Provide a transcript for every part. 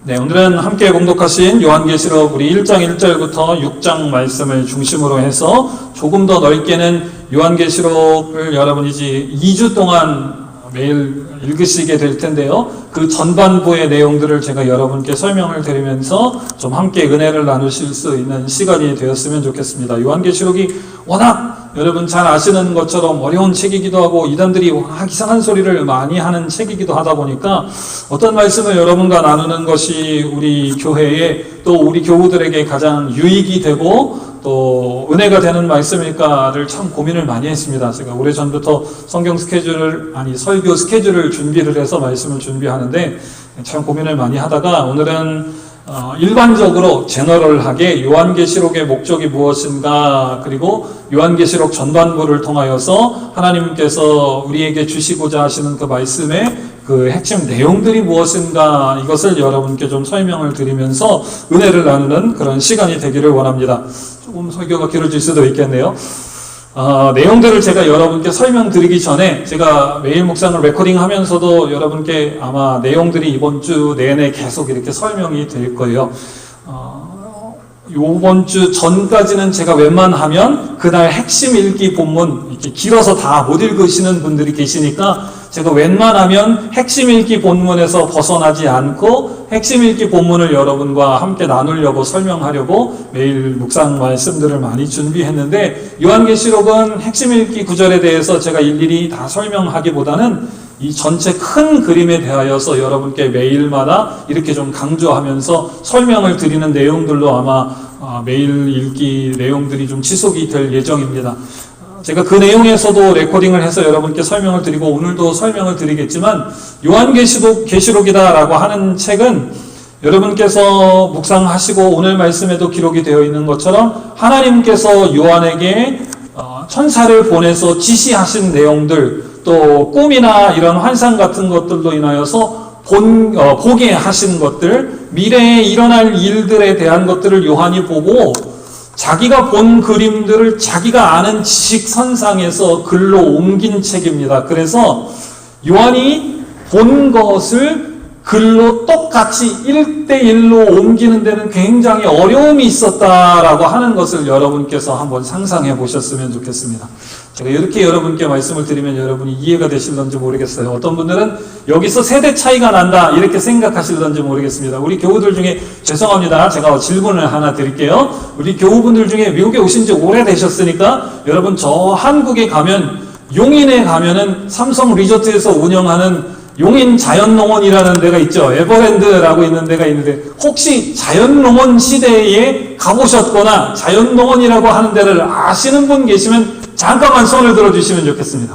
네, 오늘은 함께 공독하신 요한계시록 우리 1장 1절부터 6장 말씀을 중심으로 해서 조금 더 넓게는 요한계시록을 여러분이 이제 2주 동안 매일 읽으시게 될 텐데요. 그 전반부의 내용들을 제가 여러분께 설명을 드리면서 좀 함께 은혜를 나누실 수 있는 시간이 되었으면 좋겠습니다. 요한계시록이 워낙 여러분 잘 아시는 것처럼 어려운 책이기도 하고 이단들이 워낙 이상한 소리를 많이 하는 책이기도 하다 보니까 어떤 말씀을 여러분과 나누는 것이 우리 교회에 또 우리 교우들에게 가장 유익이 되고 또 은혜가 되는 말씀일까를 참 고민을 많이 했습니다. 제가 오래전부터 설교 스케줄을 준비를 해서 말씀을 준비하는데 참 고민을 많이 하다가 오늘은 일반적으로 제너럴하게 요한계시록의 목적이 무엇인가, 그리고 요한계시록 전반부를 통하여서 하나님께서 우리에게 주시고자 하시는 그 말씀의 그 핵심 내용들이 무엇인가, 이것을 여러분께 좀 설명을 드리면서 은혜를 나누는 그런 시간이 되기를 원합니다. 조금 설교가 길어질 수도 있겠네요. 내용들을 제가 여러분께 설명드리기 전에 제가 매일 묵상을 레코딩 하면서도 여러분께 아마 내용들이 이번 주 내내 계속 이렇게 설명이 될 거예요. 이번 주 전까지는 제가 웬만하면 그날 핵심 읽기 본문 이렇게 길어서 다 못 읽으시는 분들이 계시니까 제가 웬만하면 핵심 읽기 본문에서 벗어나지 않고 핵심 읽기 본문을 여러분과 함께 나누려고 설명하려고 매일 묵상 말씀들을 많이 준비했는데, 요한계시록은 핵심 읽기 구절에 대해서 제가 일일이 다 설명하기보다는 이 전체 큰 그림에 대하여서 여러분께 매일마다 이렇게 좀 강조하면서 설명을 드리는 내용들로 아마 매일 읽기 내용들이 좀 지속이 될 예정입니다. 제가 그 내용에서도 레코딩을 해서 여러분께 설명을 드리고 오늘도 설명을 드리겠지만, 요한계시록이다라고 하는 책은 여러분께서 묵상하시고 오늘 말씀에도 기록이 되어 있는 것처럼 하나님께서 요한에게 천사를 보내서 지시하신 내용들, 또 꿈이나 이런 환상 같은 것들로 인하여서 보게 하신 것들, 미래에 일어날 일들에 대한 것들을 요한이 보고 자기가 본 그림들을 자기가 아는 지식선상에서 글로 옮긴 책입니다. 그래서 요한이 본 것을 글로 똑같이 1대1로 옮기는 데는 굉장히 어려움이 있었다라고 하는 것을 여러분께서 한번 상상해 보셨으면 좋겠습니다. 제가 이렇게 여러분께 말씀을 드리면 여러분이 이해가 되실런지 모르겠어요. 어떤 분들은 여기서 세대 차이가 난다 이렇게 생각하실런지 모르겠습니다. 우리 교우들 중에 죄송합니다. 제가 질문을 하나 드릴게요. 우리 교우분들 중에 미국에 오신 지 오래되셨으니까 여러분 저 한국에 가면 용인에 가면은 삼성 리조트에서 운영하는 용인 자연농원이라는 데가 있죠. 에버랜드라고 있는 데가 있는데 혹시 자연농원 시대에 가보셨거나 자연농원이라고 하는 데를 아시는 분 계시면 잠깐만 손을 들어주시면 좋겠습니다.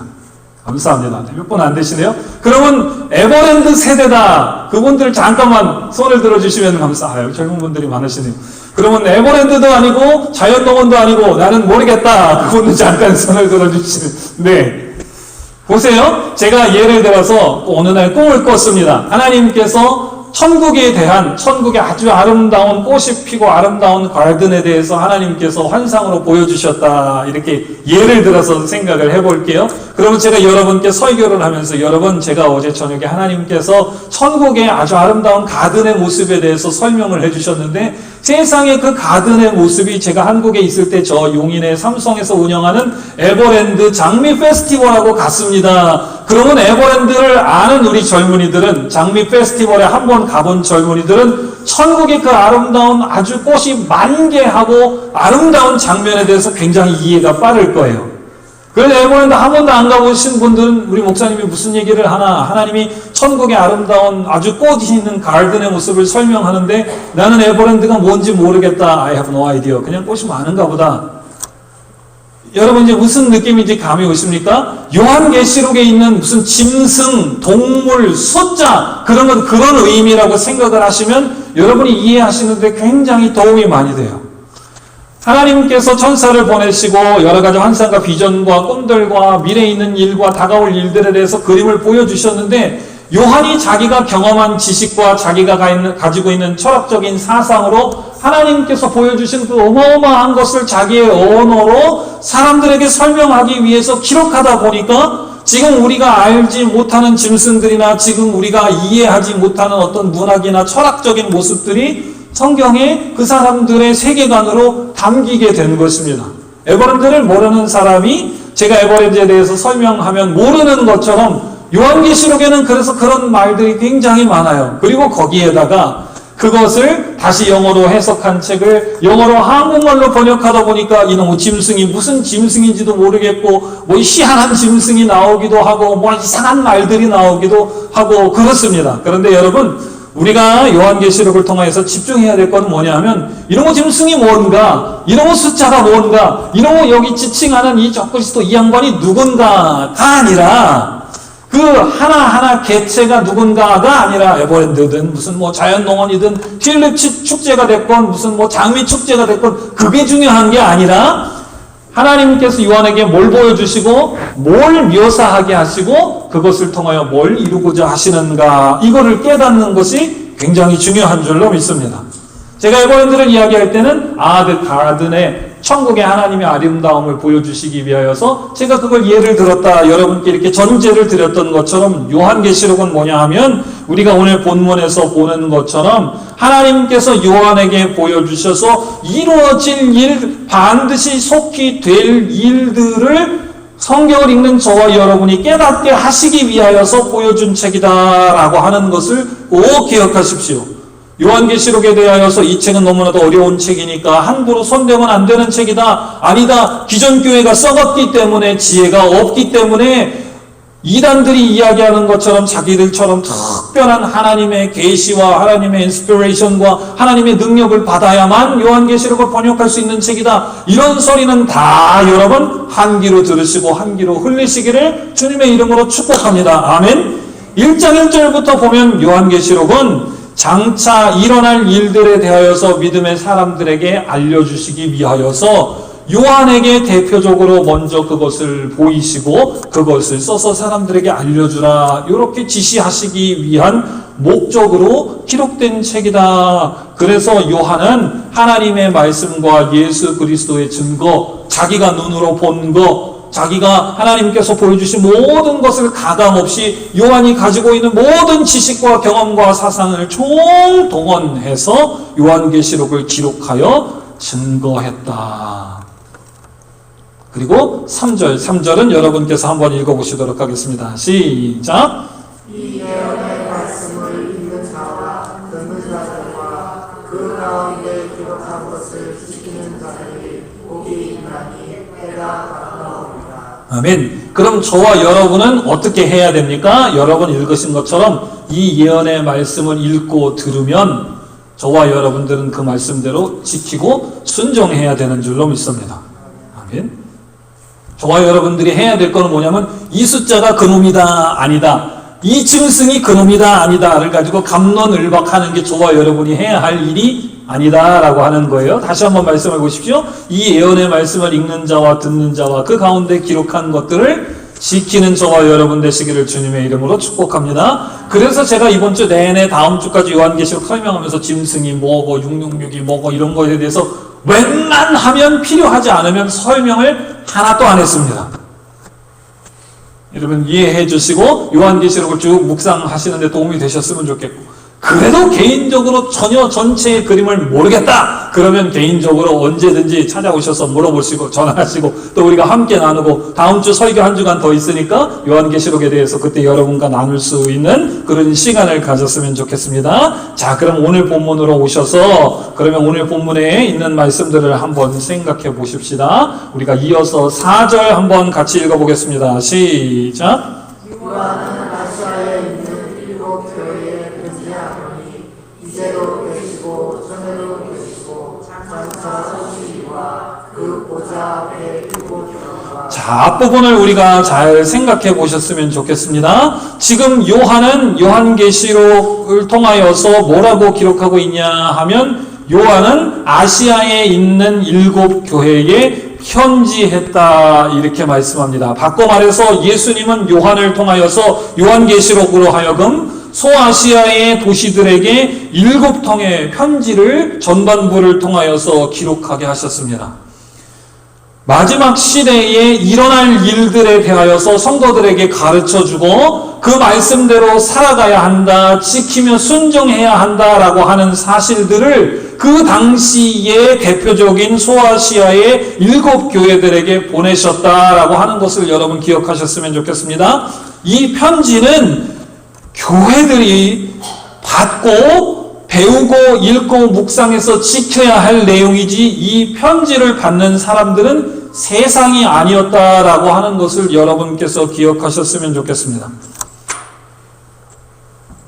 감사합니다. 몇 분 안 되시네요. 그러면 에버랜드 세대다. 그분들 잠깐만 손을 들어주시면 감사해요. 젊은 분들이 많으시네요. 그러면 에버랜드도 아니고 자연농원도 아니고 나는 모르겠다. 그분들 잠깐 손을 들어주시면. 네. 보세요. 제가 예를 들어서 어느 날 꿈을 꿨습니다. 하나님께서 천국에 대한, 천국에 아주 아름다운 꽃이 피고 아름다운 가든에 대해서 하나님께서 환상으로 보여주셨다. 이렇게 예를 들어서 생각을 해볼게요. 그러면 제가 여러분께 설교를 하면서 여러분, 제가 어제 저녁에 하나님께서 천국의 아주 아름다운 가든의 모습에 대해서 설명을 해주셨는데 세상의 그 가든의 모습이 제가 한국에 있을 때 저 용인의 삼성에서 운영하는 에버랜드 장미 페스티벌하고 같습니다. 그러면 에버랜드를 아는 우리 젊은이들은, 장미 페스티벌에 한번 가본 젊은이들은 천국의 그 아름다운 아주 꽃이 만개하고 아름다운 장면에 대해서 굉장히 이해가 빠를 거예요. 그래서 에버랜드 한 번도 안 가보신 분들은 우리 목사님이 무슨 얘기를 하나, 하나님이 천국의 아름다운 아주 꽃이 있는 가든의 모습을 설명하는데 나는 에버랜드가 뭔지 모르겠다. I have no idea. 그냥 꽃이 많은가 보다. 여러분 이제 무슨 느낌인지 감이 오십니까? 요한계시록에 있는 무슨 짐승, 동물, 숫자 그런 의미라고 생각을 하시면 여러분이 이해하시는데 굉장히 도움이 많이 돼요. 하나님께서 천사를 보내시고 여러 가지 환상과 비전과 꿈들과 미래에 있는 일과 다가올 일들에 대해서 그림을 보여주셨는데 요한이 자기가 경험한 지식과 자기가 가지고 있는 철학적인 사상으로 하나님께서 보여주신 그 어마어마한 것을 자기의 언어로 사람들에게 설명하기 위해서 기록하다 보니까 지금 우리가 알지 못하는 짐승들이나 지금 우리가 이해하지 못하는 어떤 문학이나 철학적인 모습들이 성경에 그 사람들의 세계관으로 담기게 된 것입니다. 에버랜드를 모르는 사람이 제가 에버랜드에 대해서 설명하면 모르는 것처럼 요한계시록에는 그래서 그런 말들이 굉장히 많아요. 그리고 거기에다가 그것을 다시 영어로 해석한 책을 영어로 한국말로 번역하다 보니까 이놈의 짐승이 무슨 짐승인지도 모르겠고 뭐 희한한 짐승이 나오기도 하고 뭐 이상한 말들이 나오기도 하고 그렇습니다. 그런데 여러분, 우리가 요한계시록을 통해서 집중해야 될 건 뭐냐 하면 이놈의 짐승이 뭔가, 이놈의 숫자가 뭔가, 이놈의 여기 지칭하는 이 적그리스도 이 양반이 누군가가 아니라 그 하나하나 개체가 누군가가 아니라 에버랜드든 무슨 뭐 자연농원이든 튤립 축제가 됐건 무슨 뭐 장미 축제가 됐건 그게 중요한 게 아니라 하나님께서 요한에게 뭘 보여주시고 뭘 묘사하게 하시고 그것을 통하여 뭘 이루고자 하시는가, 이거를 깨닫는 것이 굉장히 중요한 줄로 믿습니다. 제가 에버랜드를 이야기할 때는 그 가든의 천국의 하나님의 아름다움을 보여주시기 위하여서 제가 그걸 예를 들었다, 여러분께 이렇게 전제를 드렸던 것처럼 요한계시록은 뭐냐 하면 우리가 오늘 본문에서 보는 것처럼 하나님께서 요한에게 보여주셔서 이루어질 일, 반드시 속히 될 일들을 성경을 읽는 저와 여러분이 깨닫게 하시기 위하여서 보여준 책이다라고 하는 것을 꼭 기억하십시오. 요한계시록에 대하여서 이 책은 너무나도 어려운 책이니까 함부로 손대면 안 되는 책이다. 아니다. 기존 교회가 썩었기 때문에, 지혜가 없기 때문에 이단들이 이야기하는 것처럼 자기들처럼 특별한 하나님의 계시와 하나님의 인스피레이션과 하나님의 능력을 받아야만 요한계시록을 번역할 수 있는 책이다. 이런 소리는 다 여러분 한 귀로 들으시고 한 귀로 흘리시기를 주님의 이름으로 축복합니다. 아멘. 1장 1절부터 보면 요한계시록은 장차 일어날 일들에 대하여서 믿음의 사람들에게 알려주시기 위하여서 요한에게 대표적으로 먼저 그것을 보이시고 그것을 써서 사람들에게 알려주라, 이렇게 지시하시기 위한 목적으로 기록된 책이다. 그래서 요한은 하나님의 말씀과 예수 그리스도의 증거, 자기가 눈으로 본 것, 자기가 하나님께서 보여주신 모든 것을 가감없이 요한이 가지고 있는 모든 지식과 경험과 사상을 총동원해서 요한계시록을 기록하여 증거했다. 그리고 3절은 여러분께서 한번 읽어보시도록 하겠습니다. 시작. 이 예언의 말씀을 읽는 자와 듣는 자들과 그 가운데 기록한 것을 지키는 자들이 복이 있나니 해가 가까우니라. 아멘. 그럼 저와 여러분은 어떻게 해야 됩니까? 여러분 읽으신 것처럼 이 예언의 말씀을 읽고 들으면 저와 여러분들은 그 말씀대로 지키고 순종해야 되는 줄로 믿습니다. 아멘. 저와 여러분들이 해야 될 것은 뭐냐면 이 숫자가 그놈이다 아니다, 이 짐승이 그놈이다 아니다를 가지고 갑론을박하는 게 저와 여러분이 해야 할 일이 아니다라고 하는 거예요. 다시 한번 말씀해 보십시오. 이 예언의 말씀을 읽는 자와 듣는 자와 그 가운데 기록한 것들을 지키는 저와 여러분 되시기를 주님의 이름으로 축복합니다. 그래서 제가 이번 주 내내 다음 주까지 요한계시록 설명하면서 짐승이 뭐고 666이 뭐고 이런 거에 대해서 웬만하면 필요하지 않으면 설명을 하나도 안 했습니다. 여러분 이해해 주시고 요한계시록을 쭉 묵상하시는 데 도움이 되셨으면 좋겠고, 그래도 개인적으로 전혀 전체의 그림을 모르겠다 그러면 개인적으로 언제든지 찾아오셔서 물어보시고 전화하시고 또 우리가 함께 나누고 다음 주 설교 한 주간 더 있으니까 요한계시록에 대해서 그때 여러분과 나눌 수 있는 그런 시간을 가졌으면 좋겠습니다. 자, 그럼 오늘 본문으로 오셔서 그러면 오늘 본문에 있는 말씀들을 한번 생각해 보십시다. 우리가 이어서 4절 한번 같이 읽어보겠습니다. 시작. 요한은 아시아에 있는 일곱 교회에 편지하노니 이제로 계시고 전에로 계시고 장차 오시리와 그 보좌 앞에 일곱 교회가. 자, 앞부분을 우리가 잘 생각해 보셨으면 좋겠습니다. 지금 요한은 요한계시록을 통하여서 뭐라고 기록하고 있냐 하면 요한은 아시아에 있는 일곱 교회에 편지했다 이렇게 말씀합니다. 바꿔 말해서 예수님은 요한을 통하여서 요한계시록으로 하여금 소아시아의 도시들에게 7통의 편지를 전반부를 통하여서 기록하게 하셨습니다. 마지막 시대에 일어날 일들에 대하여서 성도들에게 가르쳐주고 그 말씀대로 살아가야 한다, 지키며 순종해야 한다라고 하는 사실들을 그 당시의 대표적인 소아시아의 7교회들에게 보내셨다라고 하는 것을 여러분 기억하셨으면 좋겠습니다. 이 편지는 교회들이 받고 배우고 읽고 묵상해서 지켜야 할 내용이지 이 편지를 받는 사람들은 세상이 아니었다라고 하는 것을 여러분께서 기억하셨으면 좋겠습니다.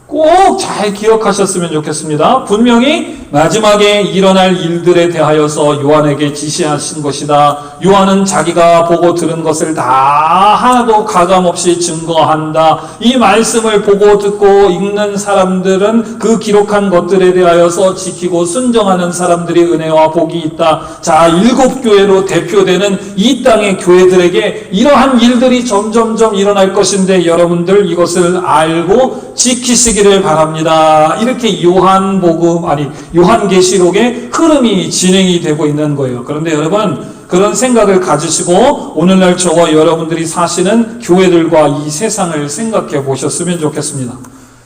꼭 잘 기억하셨으면 좋겠습니다. 분명히 마지막에 일어날 일들에 대하여서 요한에게 지시하신 것이다. 요한은 자기가 보고 들은 것을 다 하나도 가감없이 증거한다. 이 말씀을 보고 듣고 읽는 사람들은 그 기록한 것들에 대하여서 지키고 순종하는 사람들이 은혜와 복이 있다. 자, 7교회로 대표되는 이 땅의 교회들에게 이러한 일들이 점점점 일어날 것인데 여러분들 이것을 알고 지키시기를 바랍니다. 이렇게 요한계시록의 흐름이 진행이 되고 있는 거예요. 그런데 여러분, 그런 생각을 가지시고 오늘날 저와 여러분들이 사시는 교회들과 이 세상을 생각해 보셨으면 좋겠습니다.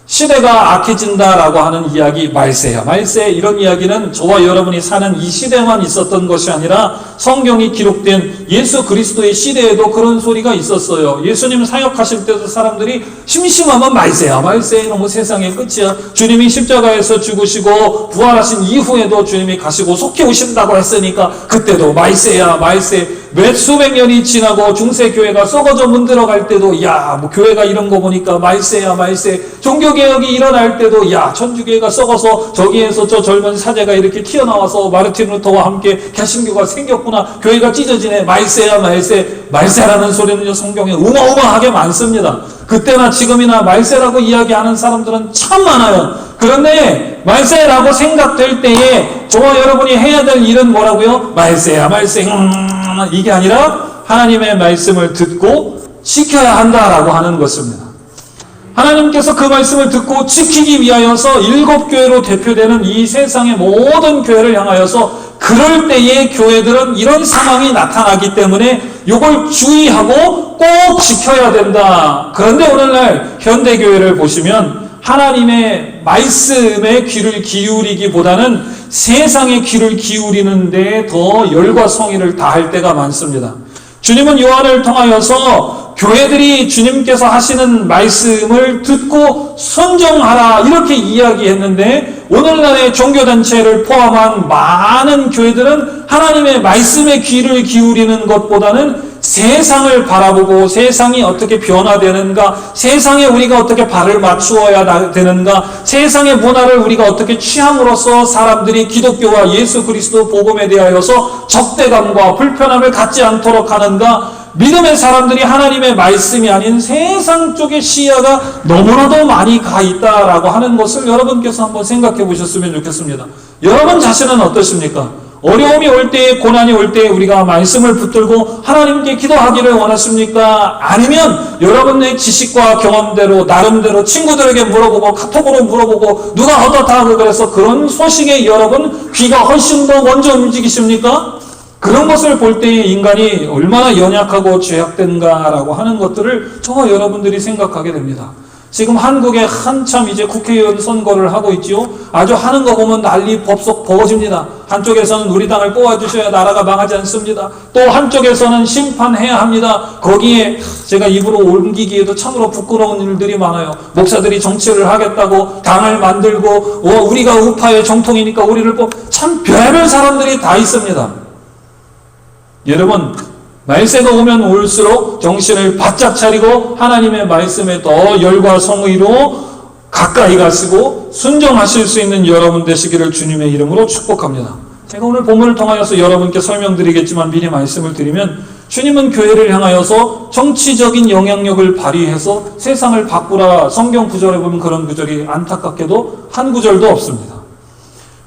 시대가 악해진다라고 하는 이야기 말세야. 말세 이런 이야기는 저와 여러분이 사는 이 시대만 있었던 것이 아니라 성경이 기록된 예수 그리스도의 시대에도 그런 소리가 있었어요. 예수님 사역하실 때도 사람들이 심심하면 말세야. 말세 너무 세상의 끝이야. 주님이 십자가에서 죽으시고 부활하신 이후에도 주님이 가시고 속히 오신다고 했으니까 그때도 말세야. 말세. 몇 수백 년이 지나고 중세교회가 썩어져 문들어갈 때도 뭐 교회가 이런 거 보니까 말세야 말세. 종교개혁이 일어날 때도 천주교회가 썩어서 저기에서 저 젊은 사제가 이렇게 튀어나와서 마르틴 루터와 함께 개신교가 생겼구나. 교회가 찢어지네. 말세야 말세. 말세라는 소리는요 성경에 어마어마하게 많습니다. 그때나 지금이나 말세라고 이야기하는 사람들은 참 많아요. 그런데 말세라고 생각될 때에 저와 여러분이 해야 될 일은 뭐라고요? 말세야 말세. 이게 아니라 하나님의 말씀을 듣고 지켜야 한다라고 하는 것입니다. 하나님께서 그 말씀을 듣고 지키기 위하여서 7교회로 대표되는 이 세상의 모든 교회를 향하여서 그럴 때의 교회들은 이런 상황이 나타나기 때문에 이걸 주의하고 꼭 지켜야 된다. 그런데 오늘날 현대교회를 보시면 하나님의 말씀에 귀를 기울이기보다는 세상에 귀를 기울이는 데 더 열과 성의를 다할 때가 많습니다. 주님은 요한을 통하여서 교회들이 주님께서 하시는 말씀을 듣고 순종하라 이렇게 이야기했는데 오늘날의 종교단체를 포함한 많은 교회들은 하나님의 말씀에 귀를 기울이는 것보다는 세상을 바라보고 세상이 어떻게 변화되는가, 세상에 우리가 어떻게 발을 맞추어야 되는가, 세상의 문화를 우리가 어떻게 취함으로써 사람들이 기독교와 예수 그리스도 복음에 대하여서 적대감과 불편함을 갖지 않도록 하는가, 믿음의 사람들이 하나님의 말씀이 아닌 세상 쪽의 시야가 너무나도 많이 가 있다라고 하는 것을 여러분께서 한번 생각해 보셨으면 좋겠습니다. 여러분 자신은 어떠십니까? 어려움이 올 때에, 고난이 올 때에 우리가 말씀을 붙들고 하나님께 기도하기를 원하십니까? 아니면 여러분의 지식과 경험대로 나름대로 친구들에게 물어보고 카톡으로 물어보고 누가 어떻다고 그래서 그런 소식에 여러분 귀가 훨씬 더 먼저 움직이십니까? 그런 것을 볼 때에 인간이 얼마나 연약하고 죄악된가라고 하는 것들을 저와 여러분들이 생각하게 됩니다. 지금 한국에 한참 이제 국회의원 선거를 하고 있지요. 아주 하는 거 보면 난리 법석 벌어집니다. 한쪽에서는 우리 당을 뽑아주셔야 나라가 망하지 않습니다. 또 한쪽에서는 심판해야 합니다. 거기에 제가 입으로 옮기기에도 참으로 부끄러운 일들이 많아요. 목사들이 정치를 하겠다고 당을 만들고 우리가 우파의 정통이니까 우리를 참 별별 사람들이 다 있습니다. 여러분, 말세가 오면 올수록 정신을 바짝 차리고 하나님의 말씀에 더 열과 성의로 가까이 가시고 순종하실 수 있는 여러분 되시기를 주님의 이름으로 축복합니다. 제가 오늘 본문을 통하여서 여러분께 설명드리겠지만 미리 말씀을 드리면 주님은 교회를 향하여서 정치적인 영향력을 발휘해서 세상을 바꾸라 성경 구절에 보면 그런 구절이 안타깝게도 한 구절도 없습니다.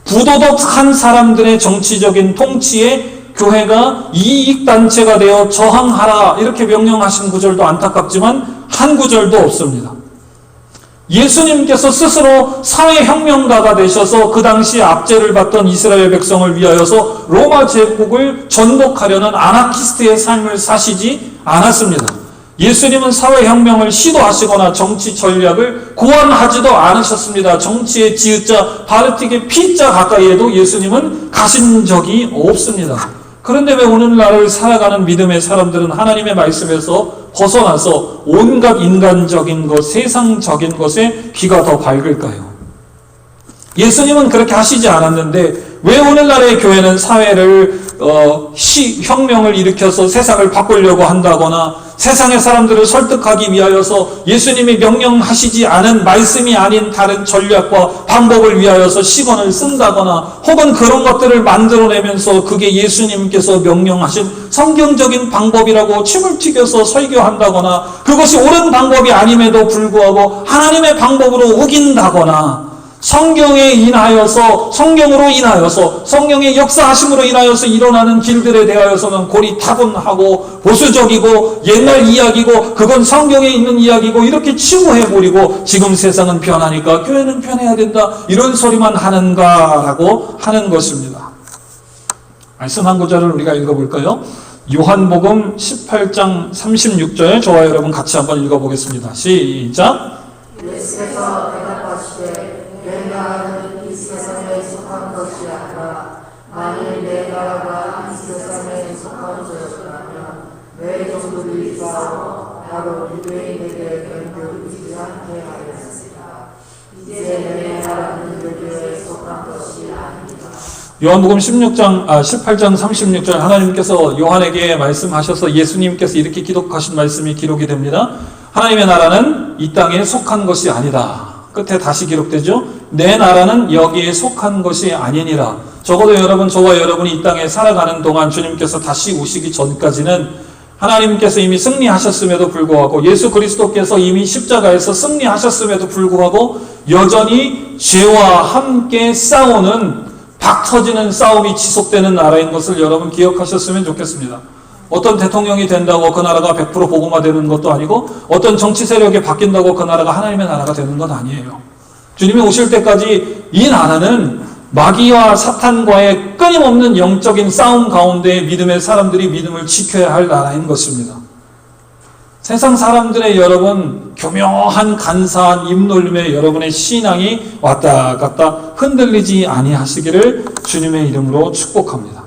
부도덕한 사람들의 정치적인 통치에 교회가 이익단체가 되어 저항하라 이렇게 명령하신 구절도 안타깝지만 한 구절도 없습니다. 예수님께서 스스로 사회혁명가가 되셔서 그 당시 압제를 받던 이스라엘 백성을 위하여서 로마 제국을 전복하려는 아나키스트의 삶을 사시지 않았습니다. 예수님은 사회혁명을 시도하시거나 정치 전략을 고안하지도 않으셨습니다. 정치의 지읒자 바르틱의 피자 가까이에도 예수님은 가신 적이 없습니다. 그런데 왜 오늘날을 살아가는 믿음의 사람들은 하나님의 말씀에서 벗어나서 온갖 인간적인 것, 세상적인 것에 귀가 더 밝을까요? 예수님은 그렇게 하시지 않았는데 왜 오늘날의 교회는 사회를 혁명을 일으켜서 세상을 바꾸려고 한다거나 세상의 사람들을 설득하기 위하여서 예수님이 명령하시지 않은 말씀이 아닌 다른 전략과 방법을 위하여서 시간을 쓴다거나 혹은 그런 것들을 만들어내면서 그게 예수님께서 명령하신 성경적인 방법이라고 침을 튀겨서 설교한다거나 그것이 옳은 방법이 아님에도 불구하고 하나님의 방법으로 우긴다거나 성경에 인하여서 성경으로 인하여서 성경의 역사하심으로 인하여서 일어나는 길들에 대하여서는 고리타분하고 보수적이고 옛날 이야기고 그건 성경에 있는 이야기고 이렇게 치부해버리고 지금 세상은 변하니까 교회는 변해야 된다 이런 소리만 하는가라고 하는 것입니다. 말씀 한 구절을 우리가 읽어볼까요? 요한복음 18장 36절 저와 여러분 같이 한번 읽어보겠습니다. 시작. 예수께서 대답하시되 내가 이 세상에 속한 것이 아니라 만일 내 나라가 이 세상에 속한 것이라면 내 종들이 싸워 바로 유대인에게 견고하지 않게 하였습니다. 이제 내 나라는 유대에 속한 것이 아닙니다. 요한복음 18장 36절 하나님께서 요한에게 말씀하셔서 예수님께서 이렇게 기록하신 말씀이 기록이 됩니다. 하나님의 나라는 이 땅에 속한 것이 아니다. 끝에 다시 기록되죠. 내 나라는 여기에 속한 것이 아니니라. 적어도 여러분, 저와 여러분이 이 땅에 살아가는 동안 주님께서 다시 오시기 전까지는 하나님께서 이미 승리하셨음에도 불구하고 예수 그리스도께서 이미 십자가에서 승리하셨음에도 불구하고 여전히 죄와 함께 싸우는 박 터지는 싸움이 지속되는 나라인 것을 여러분 기억하셨으면 좋겠습니다. 어떤 대통령이 된다고 그 나라가 100% 복음화되는 것도 아니고 어떤 정치 세력이 바뀐다고 그 나라가 하나님의 나라가 되는 건 아니에요. 주님이 오실 때까지 이 나라는 마귀와 사탄과의 끊임없는 영적인 싸움 가운데 믿음의 사람들이 믿음을 지켜야 할 나라인 것입니다. 세상 사람들의 여러분 교묘한 간사한 입놀림에 여러분의 신앙이 왔다 갔다 흔들리지 아니하시기를 주님의 이름으로 축복합니다.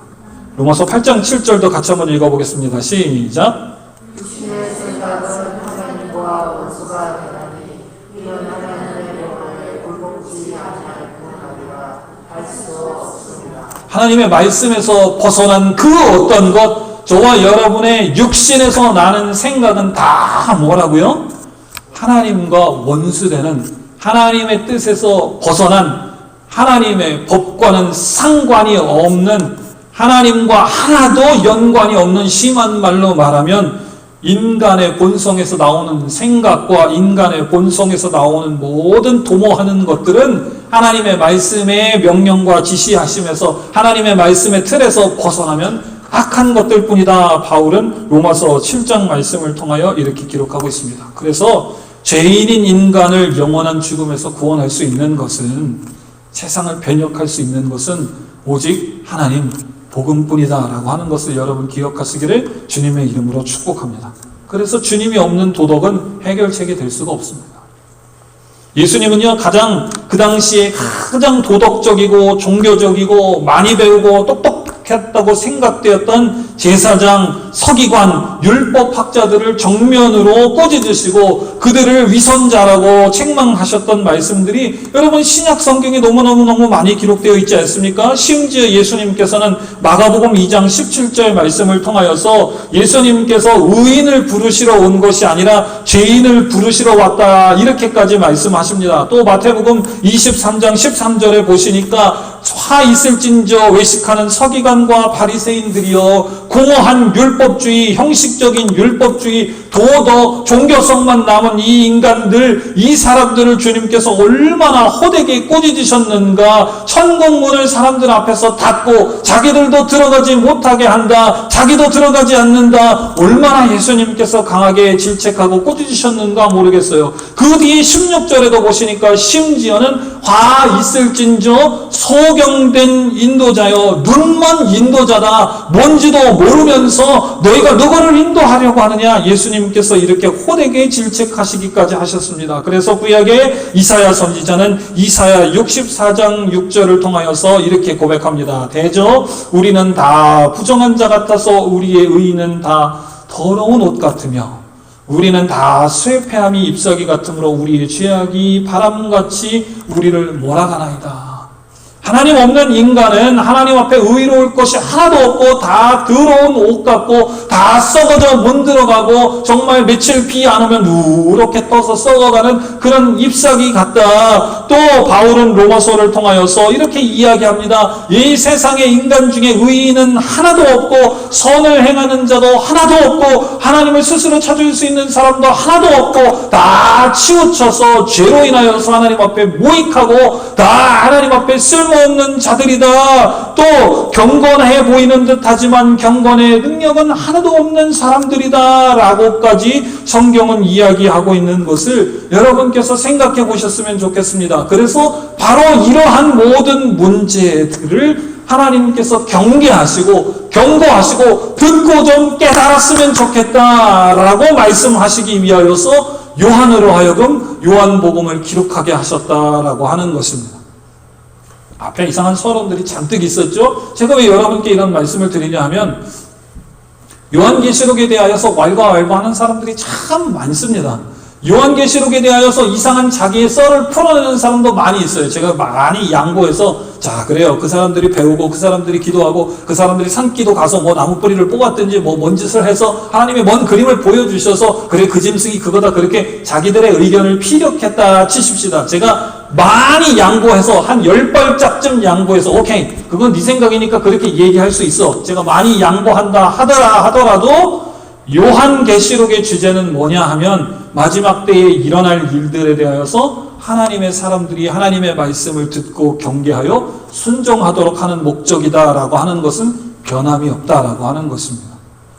로마서 8장 7절도 같이 한번 읽어보겠습니다. 시작. 육신의 생각은 하나님과 원수가 되나니 이는 하나님의 법에 굴복지 아니할 뿐아니라 할 수 없습니다. 하나님의 말씀에서 벗어난 그 어떤 것, 저와 여러분의 육신에서 나는 생각은 다 뭐라고요? 하나님과 원수되는 하나님의 뜻에서 벗어난 하나님의 법과는 상관이 없는 하나님과 하나도 연관이 없는 심한 말로 말하면 인간의 본성에서 나오는 생각과 인간의 본성에서 나오는 모든 도모하는 것들은 하나님의 말씀의 명령과 지시하심에서 하나님의 말씀의 틀에서 벗어나면 악한 것들 뿐이다. 바울은 로마서 7장 말씀을 통하여 이렇게 기록하고 있습니다. 그래서 죄인인 인간을 영원한 죽음에서 구원할 수 있는 것은 세상을 변혁할 수 있는 것은 오직 하나님 복음뿐이다라고 하는 것을 여러분 기억하시기를 주님의 이름으로 축복합니다. 그래서 주님이 없는 도덕은 해결책이 될 수가 없습니다. 예수님은요 가장 그 당시에 가장 도덕적이고 종교적이고 많이 배우고 똑똑했다고 생각되었던 제사장, 서기관, 율법학자들을 정면으로 꼬집으시고 그들을 위선자라고 책망하셨던 말씀들이 여러분 신약 성경에 너무너무 많이 기록되어 있지 않습니까? 심지어 예수님께서는 마가복음 2장 17절 말씀을 통하여서 예수님께서 의인을 부르시러 온 것이 아니라 죄인을 부르시러 왔다 이렇게까지 말씀하십니다. 또 마태복음 23장 13절에 보시니까 화 있을진저 외식하는 서기관과 바리새인들이여 공허한 율법주의, 형식적인 율법주의, 도덕, 종교성만 남은 이 인간들, 이 사람들을 주님께서 얼마나 호되게 꾸짖으셨는가. 천국문을 사람들 앞에서 닫고 자기들도 들어가지 못하게 한다, 자기도 들어가지 않는다, 얼마나 예수님께서 강하게 질책하고 꾸짖으셨는가 모르겠어요. 그 뒤에 16절에도 보시니까 심지어는 화 있을진저 소경된 인도자여, 눈먼 인도자다, 뭔지도 모르면서 너희가 누구를 인도하려고 하느냐, 예수님께서 이렇게 호되게 질책하시기까지 하셨습니다. 그래서 구약의 이사야 선지자는 이사야 64장 6절을 통하여서 이렇게 고백합니다. 대저 우리는 다 부정한 자 같아서 우리의 의는 다 더러운 옷 같으며 우리는 다 쇠폐함이 잎사귀 같으므로 우리의 죄악이 바람같이 우리를 몰아가나이다. 하나님 없는 인간은 하나님 앞에 의로울 것이 하나도 없고 다 더러운 옷 같고 다 썩어져 문들어가고 정말 며칠 비 안 오면 누렇게 떠서 썩어가는 그런 잎사귀 같다. 또 바울은 로마서를 통하여서 이렇게 이야기합니다. 이 세상의 인간 중에 의인은 하나도 없고 선을 행하는 자도 하나도 없고 하나님을 스스로 찾을 수 있는 사람도 하나도 없고 다 치우쳐서 죄로 인하여서 하나님 앞에 모익하고 다 하나님 앞에 쓸모없는 자들이다. 또 경건해 보이는 듯 하지만 경건의 능력은 하나도 없는 사람들이다 라고까지 성경은 이야기하고 있는 것을 여러분께서 생각해 보셨으면 좋겠습니다. 그래서 바로 이러한 모든 문제들을 하나님께서 경계하시고 경고하시고 듣고 좀 깨달았으면 좋겠다라고 말씀하시기 위하여서 요한으로 하여금 요한복음을 기록하게 하셨다라고 하는 것입니다. 앞에 이상한 서론들이 잔뜩 있었죠. 제가 왜 여러분께 이런 말씀을 드리냐 하면 요한계시록에 대하여서 왈가왈부하는 사람들이 참 많습니다. 요한계시록에 대하여서 이상한 자기의 썰을 풀어내는 사람도 많이 있어요. 제가 많이 양보해서 자 그래요, 그 사람들이 배우고 그 사람들이 기도하고 그 사람들이 산기도 가서 뭐 나무 뿌리를 뽑았든지 뭐 뭔 짓을 해서 하나님의 먼 그림을 보여주셔서 그래 그 짐승이 그거다 그렇게 자기들의 의견을 피력했다 치십시다. 제가 많이 양보해서 한 10발짝쯤 양보해서 오케이 그건 네 생각이니까 그렇게 얘기할 수 있어. 제가 많이 양보한다 하더라도 요한계시록의 주제는 뭐냐 하면 마지막 때에 일어날 일들에 대하여서 하나님의 사람들이 하나님의 말씀을 듣고 경계하여 순종하도록 하는 목적이다라고 하는 것은 변함이 없다라고 하는 것입니다.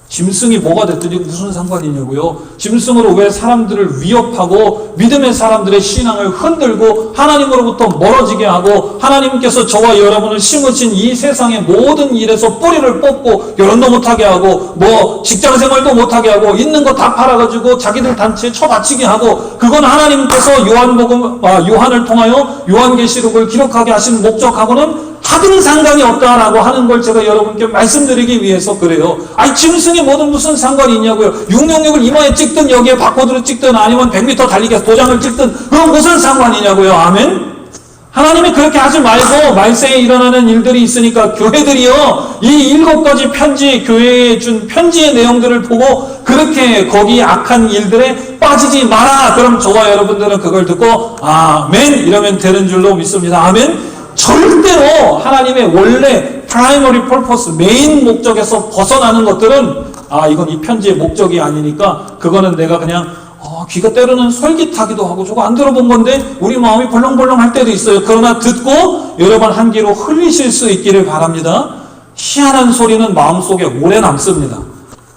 짐승이 뭐가 됐더니 무슨 상관이냐고요. 짐승으로 왜 사람들을 위협하고 믿음의 사람들의 신앙을 흔들고 하나님으로부터 멀어지게 하고 하나님께서 저와 여러분을 심으신 이 세상의 모든 일에서 뿌리를 뽑고 결혼도 못하게 하고 뭐 직장생활도 못하게 하고 있는 거 다 팔아가지고 자기들 단체에 처바치게 하고 그건 하나님께서 요한을 통하여 요한계시록을 기록하게 하신 목적하고는 하등 상관이 없다라고 하는 걸 제가 여러분께 말씀드리기 위해서 그래요. 아니 짐승이 뭐든 무슨 상관이 있냐고요. 666을 이마에 찍든 여기에 바코드를 찍든 아니면 100m 달리기 도장을 찍든 그건 무슨 상관이냐고요. 아멘. 하나님이 그렇게 하지 말고 말세에 일어나는 일들이 있으니까 교회들이요 이 7가지 편지, 교회에 준 편지의 내용들을 보고 그렇게 거기 악한 일들에 빠지지 마라. 그럼 저와 여러분들은 그걸 듣고 아멘 이러면 되는 줄로 믿습니다. 아멘. 절대로 하나님의 원래 primary purpose, 메인 목적에서 벗어나는 것들은 이건 이 편지의 목적이 아니니까 그거는 내가 그냥 귀가 때로는 솔깃하기도 하고 저거 안 들어본 건데 우리 마음이 벌렁벌렁 할 때도 있어요. 그러나 듣고 여러분 한 귀로 흘리실 수 있기를 바랍니다. 희한한 소리는 마음속에 오래 남습니다.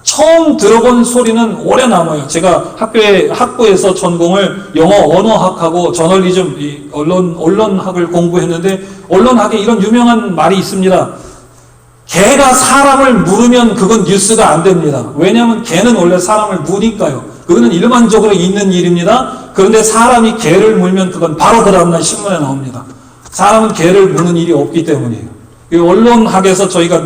처음 들어본 소리는 오래 남아요. 제가 학부에서 전공을 영어 언어학하고 저널리즘, 언론학을 공부했는데 언론학에 이런 유명한 말이 있습니다. 개가 사람을 물으면 그건 뉴스가 안 됩니다. 왜냐하면 개는 원래 사람을 무니까요. 그거는 일반적으로 있는 일입니다. 그런데 사람이 개를 물면 그건 바로 그 다음날 신문에 나옵니다. 사람은 개를 무는 일이 없기 때문이에요. 언론학에서 저희가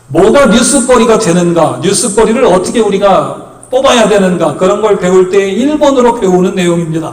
뭐가 뉴스거리가 되는가, 뉴스거리를 어떻게 우리가 뽑아야 되는가 그런 걸 배울 때 1번으로 배우는 내용입니다.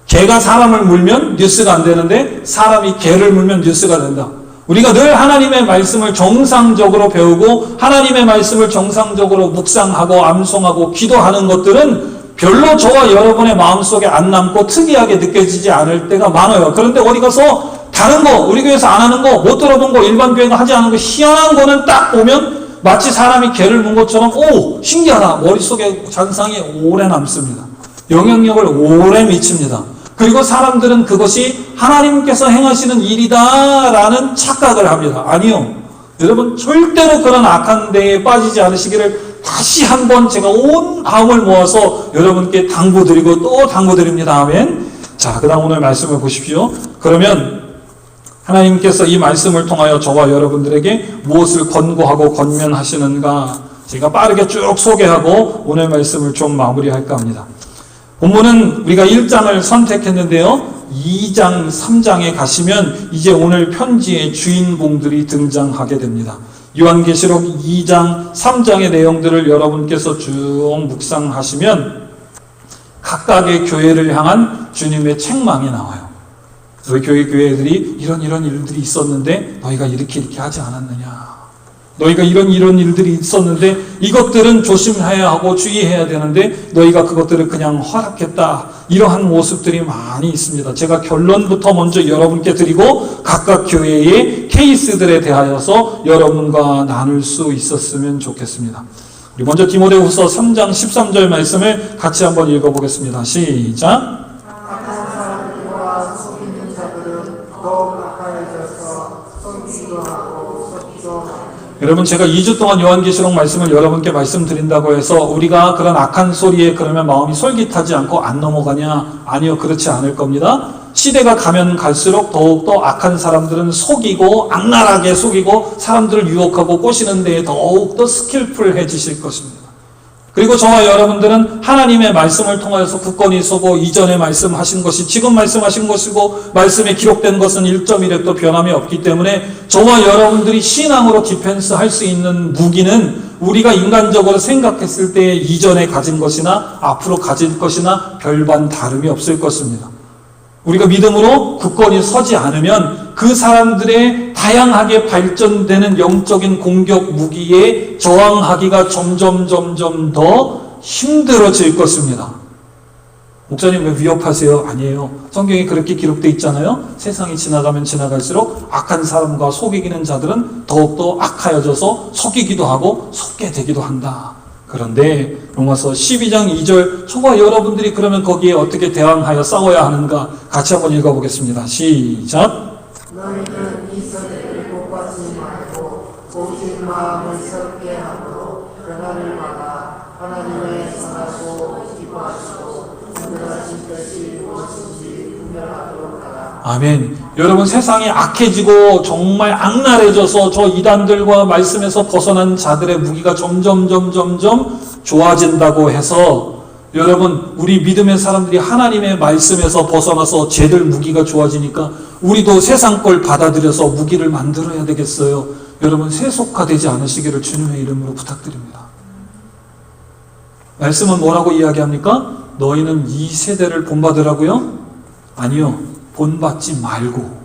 개가 사람을 물면 뉴스가 안 되는데 사람이 개를 물면 뉴스가 된다. 우리가 늘 하나님의 말씀을 정상적으로 배우고 하나님의 말씀을 정상적으로 묵상하고 암송하고 기도하는 것들은 별로 저와 여러분의 마음속에 안 남고 특이하게 느껴지지 않을 때가 많아요. 그런데 어디 가서 다른 거, 우리 교회에서 안 하는 거, 못 들어본 거, 일반 교회가 하지 않은 거, 희한한 거는 딱 보면 마치 사람이 개를 문 것처럼 오 신기하다 머릿속에 잔상이 오래 남습니다. 영향력을 오래 미칩니다. 그리고 사람들은 그것이 하나님께서 행하시는 일이다라는 착각을 합니다. 아니요. 여러분 절대로 그런 악한 데에 빠지지 않으시기를 다시 한번 제가 온 마음을 모아서 여러분께 당부드리고 또 당부드립니다. 아멘. 자, 그 다음 오늘 말씀을 보십시오. 그러면 하나님께서 이 말씀을 통하여 저와 여러분들에게 무엇을 권고하고 권면하시는가 제가 빠르게 쭉 소개하고 오늘 말씀을 좀 마무리할까 합니다. 본문은 우리가 1장을 선택했는데요. 2장, 3장에 가시면 이제 오늘 편지의 주인공들이 등장하게 됩니다. 요한계시록 2장, 3장의 내용들을 여러분께서 쭉 묵상하시면 각각의 교회를 향한 주님의 책망이 나와요. 너희 교회들이 이런 일들이 있었는데 너희가 이렇게 하지 않았느냐. 너희가 이런 일들이 있었는데 이것들은 조심해야 하고 주의해야 되는데 너희가 그것들을 그냥 허락했다. 이러한 모습들이 많이 있습니다. 제가 결론부터 먼저 여러분께 드리고 각각 교회의 케이스들에 대하여서 여러분과 나눌 수 있었으면 좋겠습니다. 우리 먼저 디모데후서 3장 13절 말씀을 같이 한번 읽어보겠습니다. 시작. 악한 사람들과 속이는 자들은 더욱 악하여져서 속이기도 하고 속기도 하고. 여러분 제가 2주 동안 요한계시록 말씀을 여러분께 말씀드린다고 해서 우리가 그런 악한 소리에 그러면 마음이 솔깃하지 않고 안 넘어가냐? 아니요, 그렇지 않을 겁니다. 시대가 가면 갈수록 더욱더 악한 사람들은 속이고 악랄하게 속이고 사람들을 유혹하고 꼬시는 데에 더욱더 스킬풀해지실 것입니다. 그리고 저와 여러분들은 하나님의 말씀을 통하여서 굳건히 서고 이전에 말씀하신 것이 지금 말씀하신 것이고 말씀에 기록된 것은 1.1획도 변함이 없기 때문에 저와 여러분들이 신앙으로 디펜스 할 수 있는 무기는 우리가 인간적으로 생각했을 때 이전에 가진 것이나 앞으로 가질 것이나 별반 다름이 없을 것입니다. 우리가 믿음으로 굳건히 서지 않으면 그 사람들의 다양하게 발전되는 영적인 공격 무기에 저항하기가 점점 더 힘들어질 것입니다. 목사님 왜 위협하세요? 아니에요. 성경에 그렇게 기록되어 있잖아요. 세상이 지나가면 지나갈수록 악한 사람과 속이기는 자들은 더욱더 악하여져서 속이기도 하고 속게 되기도 한다. 그런데 로마서 12장 2절 저와 여러분들이 그러면 거기에 어떻게 대항하여 싸워야 하는가 같이 한번 읽어보겠습니다. 시작. 너희는 이 세대를 복받지 말고 오직 마음을 새롭게 함으로 변화를 받아 하나님의 선하고 기뻐하시고 분별하신 뜻이 무엇인지 분별하도록 하라. 아멘. 여러분 세상이 악해지고 정말 악랄해져서 저 이단들과 말씀에서 벗어난 자들의 무기가 점점 좋아진다고 해서 여러분 우리 믿음의 사람들이 하나님의 말씀에서 벗어나서 쟤들 무기가 좋아지니까 우리도 세상 걸 받아들여서 무기를 만들어야 되겠어요. 여러분 세속화되지 않으시기를 주님의 이름으로 부탁드립니다. 말씀은 뭐라고 이야기합니까? 너희는 이 세대를 본받으라고요? 아니요. 본받지 말고.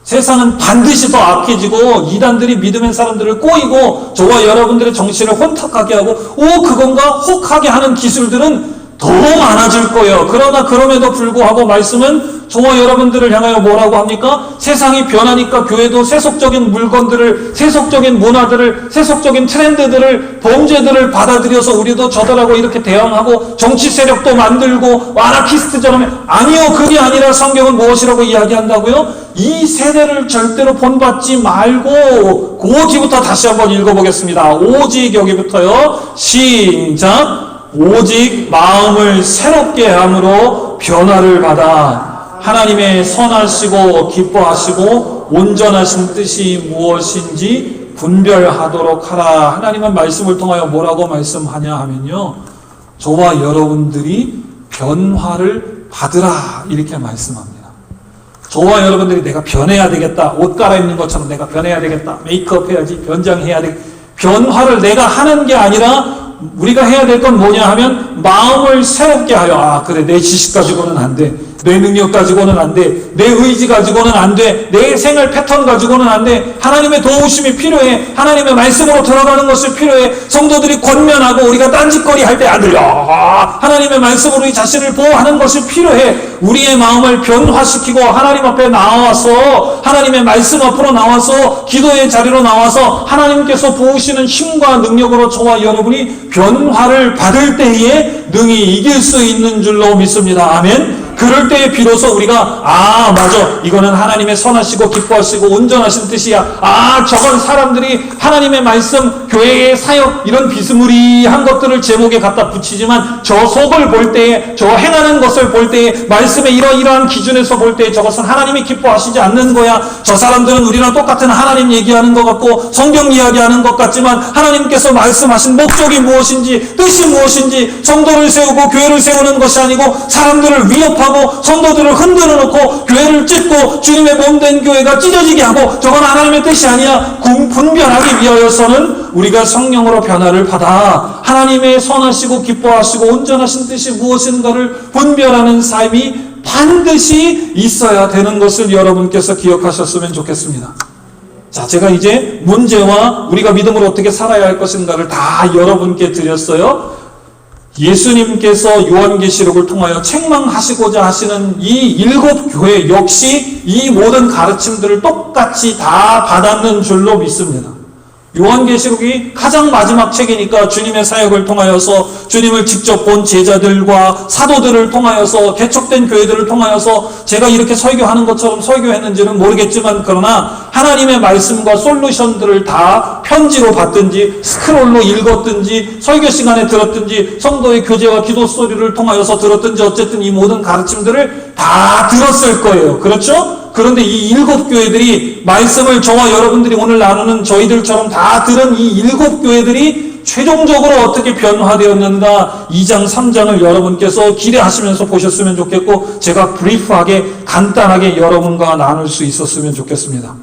세상은 반드시 더 악해지고 이단들이 믿음의 사람들을 꼬이고 저와 여러분들의 정신을 혼탁하게 하고 그건가 혹하게 하는 기술들은 더 많아질 거예요. 그러나 그럼에도 불구하고 말씀은 저와 여러분들을 향하여 뭐라고 합니까? 세상이 변하니까 교회도 세속적인 물건들을, 세속적인 문화들을, 세속적인 트렌드들을, 범죄들을 받아들여서 우리도 저들하고 이렇게 대항하고 정치 세력도 만들고 아나키스트처럼. 아니요, 그게 아니라 성경은 무엇이라고 이야기한다고요? 이 세대를 절대로 본받지 말고 그 뒤부터 다시 한번 읽어보겠습니다. 오직 여기부터요. 시작. 오직 마음을 새롭게 함으로 변화를 받아 하나님의 선하시고 기뻐하시고 온전하신 뜻이 무엇인지 분별하도록 하라. 하나님은 말씀을 통하여 뭐라고 말씀하냐 하면요, 저와 여러분들이 변화를 받으라 이렇게 말씀합니다. 저와 여러분들이 내가 변해야 되겠다, 옷 갈아입는 것처럼 내가 변해야 되겠다, 메이크업 해야지, 변장해야 되겠다. 변화를 내가 하는 게 아니라 우리가 해야 될 건 뭐냐 하면 마음을 새롭게 하여, 그래 내 지식 가지고는 안 돼, 내 능력 가지고는 안 돼. 내 의지 가지고는 안 돼. 내 생활 패턴 가지고는 안 돼. 하나님의 도우심이 필요해. 하나님의 말씀으로 들어가는 것이 필요해. 성도들이 권면하고 우리가 딴짓거리 할 때 안 들려. 하나님의 말씀으로 이 자신을 보호하는 것이 필요해. 우리의 마음을 변화시키고 하나님 앞에 나와서 하나님의 말씀 앞으로 나와서 기도의 자리로 나와서 하나님께서 부으시는 힘과 능력으로 저와 여러분이 변화를 받을 때에 능히 이길 수 있는 줄로 믿습니다. 아멘. 그럴 때에 비로소 우리가 맞아, 이거는 하나님의 선하시고 기뻐하시고 온전하신 뜻이야. 저건 사람들이 하나님의 말씀, 교회의 사역 이런 비스무리한 것들을 제목에 갖다 붙이지만 저 속을 볼 때에, 저 행하는 것을 볼 때에, 말씀의 이러이러한 기준에서 볼 때에 저것은 하나님이 기뻐하시지 않는 거야. 저 사람들은 우리랑 똑같은 하나님 얘기하는 것 같고 성경 이야기하는 것 같지만 하나님께서 말씀하신 목적이 무엇인지, 뜻이 무엇인지, 성도를 세우고 교회를 세우는 것이 아니고 사람들을 위협하고 성도들을 흔들어 놓고 교회를 찢고 주님의 몸된 교회가 찢어지게 하고 저건 하나님의 뜻이 아니야. 분별하기 위하여서는 우리가 성령으로 변화를 받아 하나님의 선하시고 기뻐하시고 온전하신 뜻이 무엇인가를 분별하는 삶이 반드시 있어야 되는 것을 여러분께서 기억하셨으면 좋겠습니다. 자, 제가 이제 문제와 우리가 믿음으로 어떻게 살아야 할 것인가를 다 여러분께 드렸어요. 예수님께서 요한계시록을 통하여 책망하시고자 하시는 이 7교회 역시 이 모든 가르침들을 똑같이 다 받았는 줄로 믿습니다. 요한계시록이 가장 마지막 책이니까 주님의 사역을 통하여서 주님을 직접 본 제자들과 사도들을 통하여서 개척된 교회들을 통하여서 제가 이렇게 설교하는 것처럼 설교했는지는 모르겠지만 그러나 하나님의 말씀과 솔루션들을 다 편지로 받든지 스크롤로 읽었든지 설교 시간에 들었든지 성도의 교제와 기도 소리를 통하여서 들었든지 어쨌든 이 모든 가르침들을 다 들었을 거예요. 그렇죠? 그런데 이 7교회들이 말씀을 저와 여러분들이 오늘 나누는 저희들처럼 다 들은 이 7교회들이 최종적으로 어떻게 변화되었는가 2장 3장을 여러분께서 기대하시면서 보셨으면 좋겠고 제가 브리프하게 간단하게 여러분과 나눌 수 있었으면 좋겠습니다.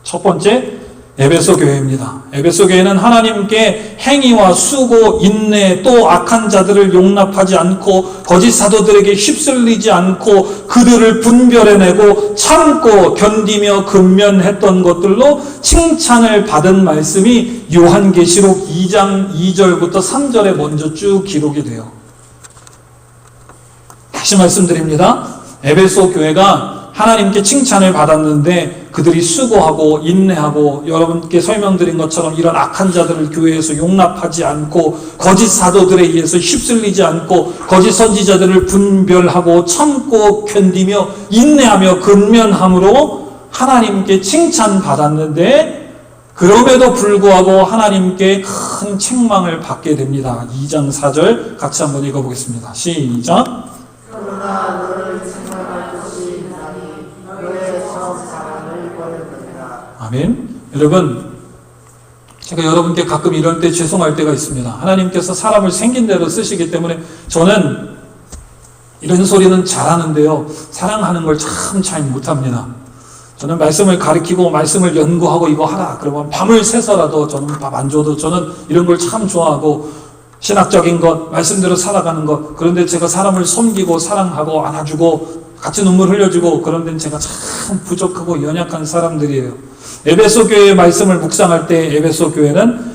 첫 번째 에베소 교회입니다. 에베소 교회는 하나님께 행위와 수고, 인내, 또 악한 자들을 용납하지 않고 거짓 사도들에게 휩쓸리지 않고 그들을 분별해내고 참고 견디며 근면했던 것들로 칭찬을 받은 말씀이 요한계시록 2장 2절부터 3절에 먼저 쭉 기록이 돼요. 다시 말씀드립니다. 에베소 교회가 하나님께 칭찬을 받았는데 그들이 수고하고 인내하고 여러분께 설명드린 것처럼 이런 악한 자들을 교회에서 용납하지 않고 거짓 사도들에 의해서 휩쓸리지 않고 거짓 선지자들을 분별하고 참고 견디며 인내하며 근면함으로 하나님께 칭찬받았는데 그럼에도 불구하고 하나님께 큰 책망을 받게 됩니다. 2장 4절 같이 한번 읽어보겠습니다. 시작. 그러나 너를 책망할 것이 있나니 너의 처음 사랑을 버렸느니라. 아멘. 여러분, 제가 여러분께 가끔 이럴 때 죄송할 때가 있습니다. 하나님께서 사람을 생긴 대로 쓰시기 때문에 저는 이런 소리는 잘하는데요. 사랑하는 걸 참 잘 못합니다. 저는 말씀을 가르치고 말씀을 연구하고 이거 하라 그러면 밤을 새서라도 저는 밥 안 줘도 저는 이런 걸 참 좋아하고 신학적인 것, 말씀대로 살아가는 것. 그런데 제가 사람을 섬기고 사랑하고 안아주고 같이 눈물 흘려주고 그런 데는 제가 참 부족하고 연약한 사람들이에요. 에베소 교회의 말씀을 묵상할 때 에베소 교회는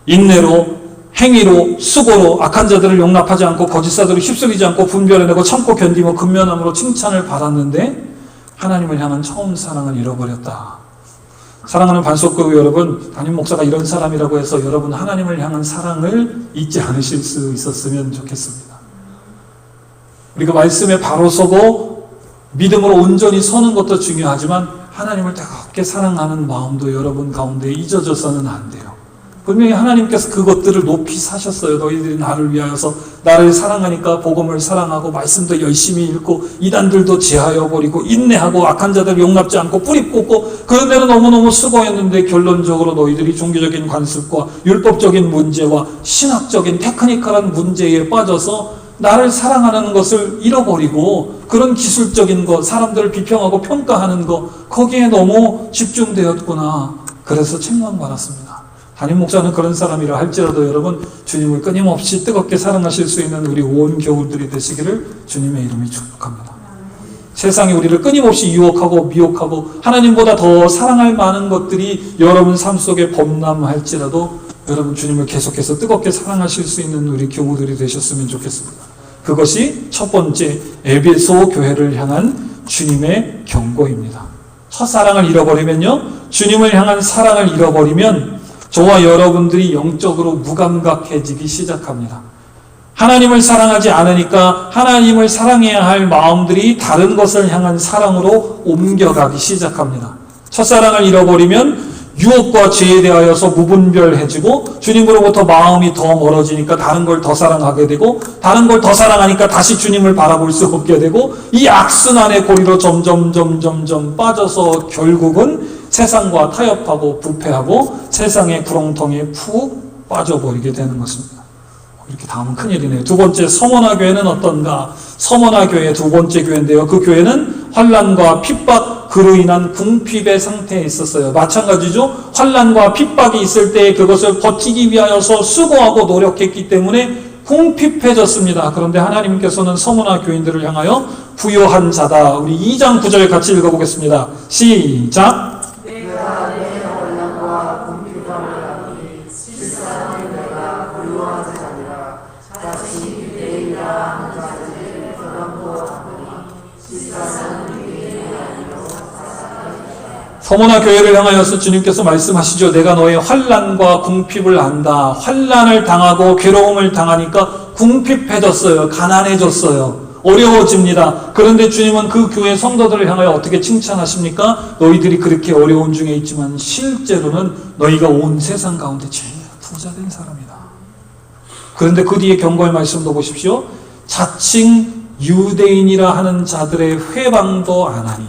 인내로, 행위로, 수고로 악한 자들을 용납하지 않고 거짓사들을 휩쓸리지 않고 분별해내고 참고 견디며 근면함으로 칭찬을 받았는데 하나님을 향한 처음 사랑을 잃어버렸다. 사랑하는 반석교회 여러분, 담임 목사가 이런 사람이라고 해서 여러분 하나님을 향한 사랑을 잊지 않으실 수 있었으면 좋겠습니다. 우리가 말씀에 바로 서고 믿음으로 온전히 서는 것도 중요하지만 하나님을 뜨겁게 사랑하는 마음도 여러분 가운데 잊어져서는 안 돼요. 분명히 하나님께서 그것들을 높이 사셨어요. 너희들이 나를 위하여서 나를 사랑하니까 복음을 사랑하고 말씀도 열심히 읽고 이단들도 제하여 버리고 인내하고 악한 자들 용납지 않고 뿌리 뽑고 그런 데는 너무너무 수고했는데 결론적으로 너희들이 종교적인 관습과 율법적인 문제와 신학적인 테크니컬한 문제에 빠져서 나를 사랑하는 것을 잃어버리고 그런 기술적인 것, 사람들을 비평하고 평가하는 것 거기에 너무 집중되었구나. 그래서 책망받았습니다. 담임 목사는 그런 사람이라 할지라도 여러분 주님을 끊임없이 뜨겁게 사랑하실 수 있는 우리 온 교우들이 되시기를 주님의 이름이 축복합니다. 세상이 우리를 끊임없이 유혹하고 미혹하고 하나님보다 더 사랑할 많은 것들이 여러분 삶 속에 범람할지라도 여러분 주님을 계속해서 뜨겁게 사랑하실 수 있는 우리 교우들이 되셨으면 좋겠습니다. 그것이 첫 번째 에베소 교회를 향한 주님의 경고입니다. 첫사랑을 잃어버리면요, 주님을 향한 사랑을 잃어버리면 저와 여러분들이 영적으로 무감각해지기 시작합니다. 하나님을 사랑하지 않으니까 하나님을 사랑해야 할 마음들이 다른 것을 향한 사랑으로 옮겨가기 시작합니다. 첫사랑을 잃어버리면 유혹과 죄에 대하여서 무분별해지고 주님으로부터 마음이 더 멀어지니까 다른 걸 더 사랑하게 되고 다른 걸 더 사랑하니까 다시 주님을 바라볼 수 없게 되고 이 악순환의 고리로 점점 빠져서 결국은 세상과 타협하고 부패하고 세상의 구렁텅이에 푹 빠져버리게 되는 것입니다. 이렇게 다음은 큰일이네요. 두 번째, 서머나 교회는 어떤가? 서머나 교회 두 번째 교회인데요. 그 교회는 환난과 핍박, 그로 인한 궁핍의 상태에 있었어요. 마찬가지죠. 환난과 핍박이 있을 때 그것을 버티기 위하여서 수고하고 노력했기 때문에 궁핍해졌습니다. 그런데 하나님께서는 서머나 교인들을 향하여 부요한 자다. 우리 2장 9절 같이 읽어보겠습니다. 시작. 내가 내 원량과 궁핍함을 아니 실상은 내가 부유한 자니라. 자칭 유대인이라 하는 자들의 변함도 없으니 실상은 유대인이 아니요 서머나 교회를 향하여서 주님께서 말씀하시죠. 내가 너의 환난과 궁핍을 안다. 환난을 당하고 괴로움을 당하니까 궁핍해졌어요. 가난해졌어요. 어려워집니다. 그런데 주님은 그 교회 성도들을 향하여 어떻게 칭찬하십니까? 너희들이 그렇게 어려운 중에 있지만 실제로는 너희가 온 세상 가운데 제일 부자된 사람이다. 그런데 그 뒤에 경고의 말씀도 보십시오. 자칭 유대인이라 하는 자들의 회방도 안 하니.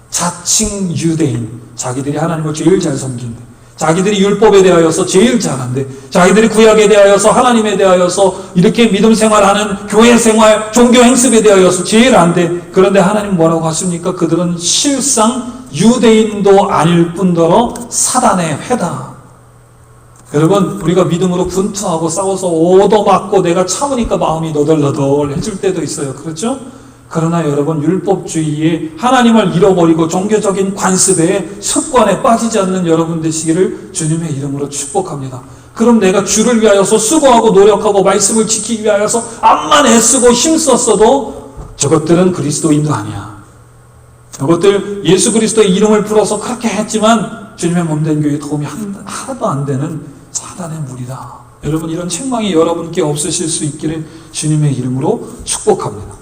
자칭 유대인, 자기들이 하나님을 제일 잘 섬긴대. 자기들이 율법에 대하여서 제일 잘한대. 자기들이 구약에 대하여서 하나님에 대하여서 이렇게 믿음 생활하는 교회 생활, 종교 행습에 대하여서 제일 안돼. 그런데 하나님 뭐라고 하십니까? 그들은 실상 유대인도 아닐 뿐더러 사단의 회다. 여러분, 우리가 믿음으로 분투하고 싸워서 얻어맞고 내가 참으니까 마음이 너덜너덜해질 때도 있어요. 그렇죠? 그러나 여러분, 율법주의에 하나님을 잃어버리고 종교적인 관습에 습관에 빠지지 않는 여러분 되시기를 주님의 이름으로 축복합니다. 그럼 내가 주를 위하여서 수고하고 노력하고 말씀을 지키기 위하여서 암만 애쓰고 힘썼어도 저것들은 그리스도인도 아니야. 저것들 예수 그리스도의 이름을 풀어서 그렇게 했지만 주님의 몸된 교회에 도움이 하나도 안 되는 사단의 무리다. 여러분, 이런 책망이 여러분께 없으실 수 있기를 주님의 이름으로 축복합니다.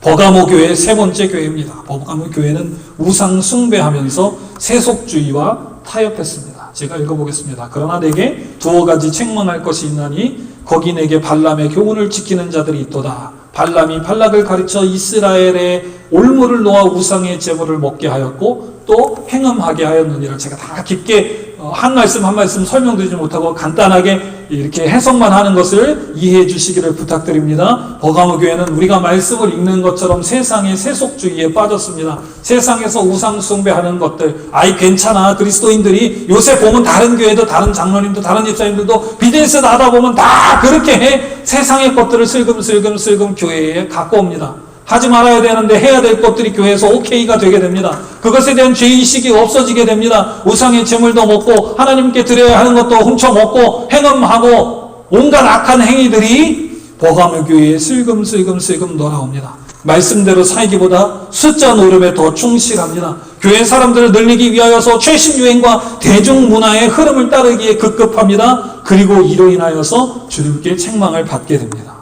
버가모 교회의 세 번째 교회입니다. 버가모 교회는 우상 숭배하면서 세속주의와 타협했습니다. 제가 읽어보겠습니다. 그러나 내게 두어 가지 책망할 것이 있나니 거기 내게 발람의 교훈을 지키는 자들이 있도다. 발람이 발락을 가르쳐 이스라엘의 올무를 놓아 우상의 제물을 먹게 하였고 또 행음하게 하였느니라. 제가 다 깊게 한 말씀 한 말씀 설명드리지 못하고 간단하게 이렇게 해석만 하는 것을 이해해 주시기를 부탁드립니다. 버가모 교회는 우리가 말씀을 읽는 것처럼 세상의 세속주의에 빠졌습니다. 세상에서 우상 숭배하는 것들, 아이 괜찮아, 그리스도인들이 요새 보면 다른 교회도 다른 장로님도 다른 집사님들도 비즈니스 나다 보면 다 그렇게 해. 세상의 것들을 슬금슬금 교회에 갖고 옵니다. 하지 말아야 되는데 해야 될 것들이 교회에서 오케이가 되게 됩니다. 그것에 대한 죄의식이 없어지게 됩니다. 우상의 제물도 먹고 하나님께 드려야 하는 것도 훔쳐먹고 행음하고 온갖 악한 행위들이 버가모 교회에 슬금슬금 돌아옵니다. 말씀대로 살기보다 숫자 노름에 더 충실합니다. 교회 사람들을 늘리기 위하여서 최신 유행과 대중문화의 흐름을 따르기에 급급합니다. 그리고 이로 인하여서 주님께 책망을 받게 됩니다.